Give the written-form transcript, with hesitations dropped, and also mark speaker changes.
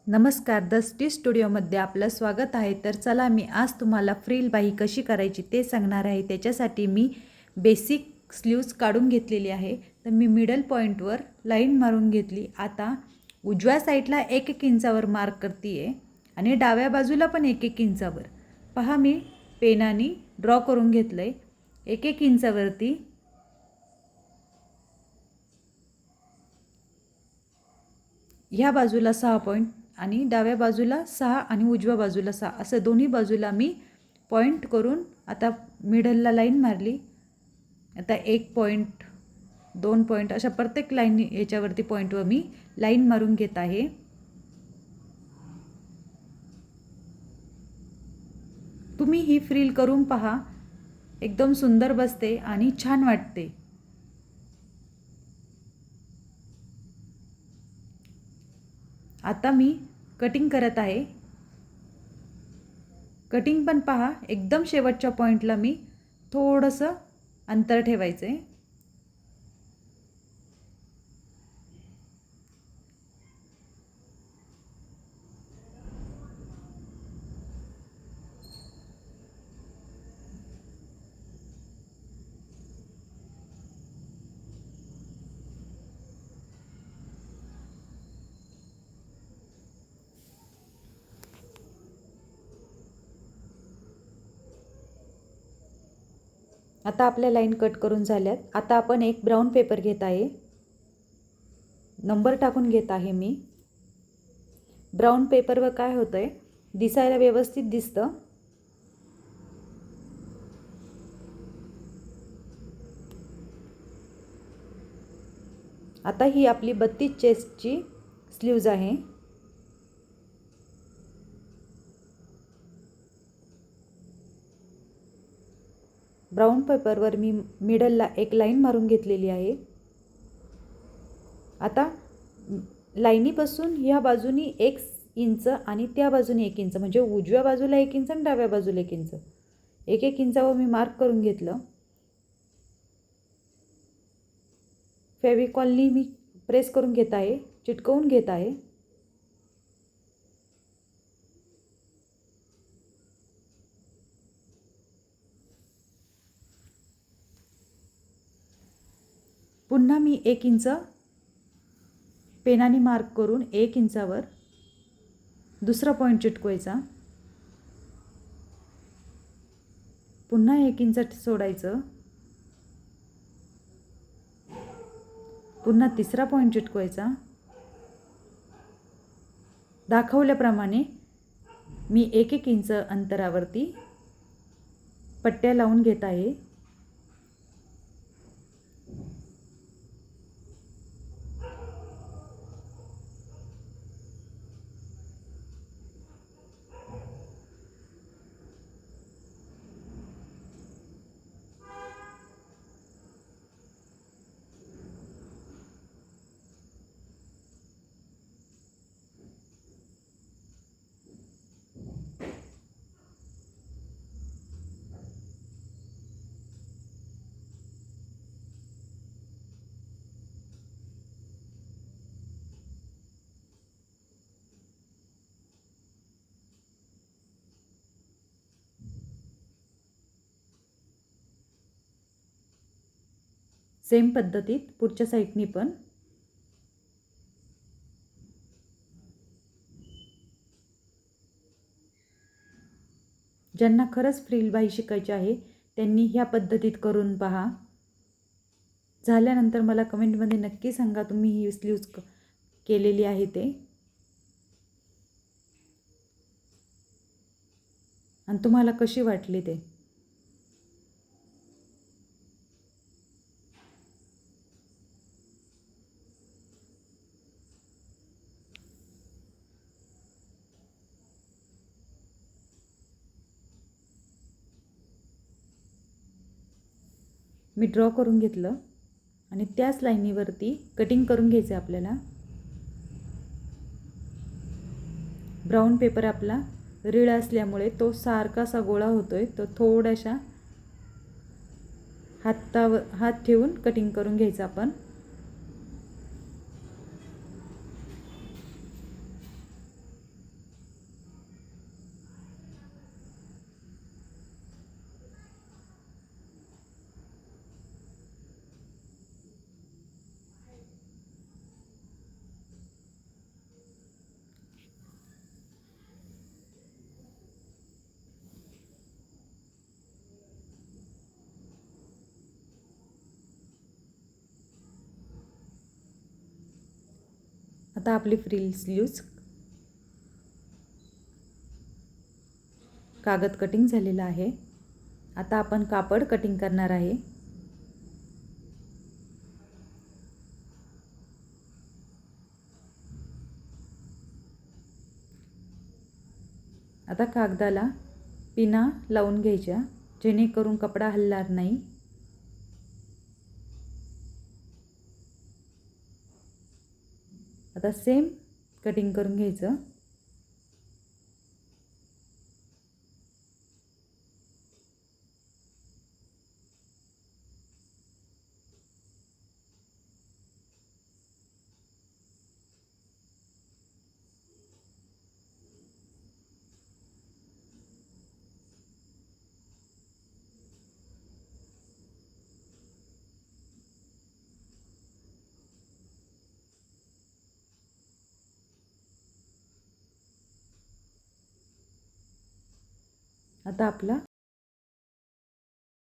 Speaker 1: नमस्कार, द स्टी स्टुडिओमध्ये आपलं स्वागत आहे. तर चला मी आज तुम्हाला फ्रिल बाही कशी करायची ते सांगणार आहे. त्याच्यासाठी मी बेसिक स्लीव्ज काढून घेतलेली आहे. तर मी मिडल पॉईंटवर लाईन मारून घेतली. आता उजव्या साईडला 1-1 इंचावर मार्क करते आहे आणि डाव्या बाजूला पण 1-1 इंचावर. पहा मी पेनाने ड्रॉ करून घेतलं आहे 1-1 इंचावरती. ह्या बाजूला 6 पॉईंट आणि डाव्या बाजूला 6 आणि उजव्या बाजूला 6 असं दोन्ही बाजूला मी पॉईंट करून आता मिडलला लाईन मारली. आता 1 पॉईंट 2 पॉईंट अशा प्रत्येक लाईन याच्यावरती पॉईंटवर मी लाईन मारून घेत आहे. तुम्ही ही फ्रिल करून पहा, एकदम सुंदर बसते आणि छान वाटते. आता मी कटिंग करत आहे. कटिंग पण पहा, एकदम शेवटच्या पॉईंटला मी थोडंसं अंतर ठेवायचं आहे. आता आपल्या लाईन कट करून झाल्यात. आता आपण एक ब्राऊन पेपर घेत आहे. नंबर टाकून घेत आहे मी. ब्राऊन पेपरवर काय होतंय, दिसायला व्यवस्थित दिसतं. आता ही आपली 32 चेस्टची स्लीव्ज आहे. ब्राऊन पेपरवर मी मिडलला एक लाईन मारून घेतलेली आहे. आता लाईनीपासून ह्या बाजूनी 1 इंच आणि त्या बाजूने 1 इंच म्हणजे उजव्या बाजूला 1 इंच आणि डाव्या बाजूला 1 इंच 1-1 इंचावर मी मार्क करून घेतलं. फेविकॉलनी मी प्रेस करून घेत आहे, चिटकवून घेत आहे. पुन्हा मी 1 इंच पेनाने मार्क करून 1 इंचावर दुसरा पॉईंट चिटकवायचा. पुन्हा 1 इंच सोडायचं. पुन्हा तिसरा पॉईंट चिटकवायचा. दाखवल्याप्रमाणे मी 1-1 इंच अंतरावरती पट्ट्या लावून घेत आहे. सेम पद्धतीत पुढच्या साईडनी पण. ज्यांना खरंच फ्रिल बाही शिकायची आहे त्यांनी ह्या पद्धतीत करून पहा. झाल्यानंतर मला कमेंटमध्ये नक्की सांगा तुम्ही ही स्लीव्ज केलेली आहे ते, आणि तुम्हाला कशी वाटली ते. मी ड्रॉ करून घेतलं आणि त्याच लाईनीवरती कटिंग करून घ्यायचं आहे आपल्याला. ब्राऊन पेपर आपला रीळ असल्यामुळे तो सारखासा गोळा होतोय. तो थोड्याशा हात ठेवून कटिंग करून घ्यायचं आपण. आता आपली फ्रील स्लीव्ज कागद कटिंग झालेला आहे. आता आपण कापड कटिंग करणार आहे. आता कागदाला पिना लावून घ्यायच्या जेणेकरून कपडा हलणार नाही. आता सेम कटिंग करून घ्यायचं. आता आपला